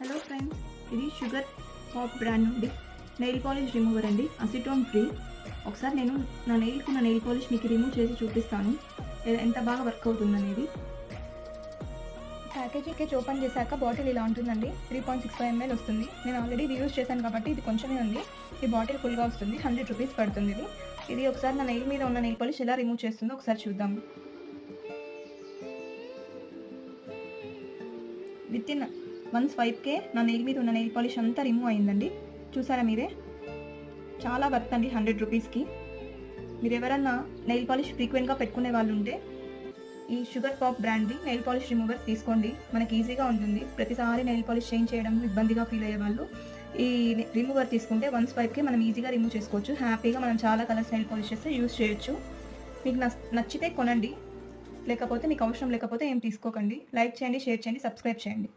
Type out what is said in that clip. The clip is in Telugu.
హలో ఫ్రెండ్స్, ఇది షుగర్ పాప్ బ్రాండ్ నుండి నెయిల్ పాలిష్ రిమూవర్ అండి, అసిటోన్ ఫ్రీ. ఒకసారి నేను నా నెయిల్ పాలిష్ మీకు రిమూవ్ చేసి చూపిస్తాను ఎంత బాగా వర్క్ అవుతుందనేది. ప్యాకేజింగ్ ఓపెన్ చేశాక బాటిల్ ఇలా ఉంటుందండి. 3.65 ml వస్తుంది. నేను ఆల్రెడీ యూజ్ చేశాను కాబట్టి ఇది కొంచెమే ఉంది. ఈ బాటిల్ ఫుల్గా వస్తుంది. 100 రూపీస్ పడుతుంది ఇది. ఒకసారి నా నెయిల్ మీద ఉన్న నెయిల్ పాలిష్ ఎలా రిమూవ్ చేస్తుందో ఒకసారి చూద్దాం. విత్ ఇన్ 1 స్వైప్కే నా నెయిల్ మీద ఉన్న నెయిల్ పాలిష్ అంతా రిమూవ్ అయిందండి. చూసారా మీరే, చాలా వర్త్ అండి 100 రూపీస్కి. మీరు ఎవరన్నా నెయిల్ పాలిష్ ఫ్రీక్వెంట్గా పెట్టుకునే వాళ్ళు ఉంటే ఈ షుగర్ పాప్ బ్రాండ్ది నెయిల్ పాలిష్ రిమూవర్ తీసుకోండి. మనకి ఈజీగా ఉంటుంది. ప్రతిసారి నెయిల్ పాలిష్ చేంజ్ చేయడం ఇబ్బందిగా ఫీల్ అయ్యే వాళ్ళు ఈ రిమూవర్ తీసుకుంటే 1 స్వైప్కి మనం ఈజీగా రిమూవ్ చేసుకోవచ్చు. హ్యాపీగా మనం చాలా కలర్స్ నెయిల్ పాలిష్ చేస్తే యూజ్ చేయొచ్చు. మీకు నచ్చితే కొనండి, లేకపోతే మీకు అవసరం లేకపోతే ఏం తీసుకోకండి. లైక్ చేయండి, షేర్ చేయండి, సబ్స్క్రైబ్ చేయండి.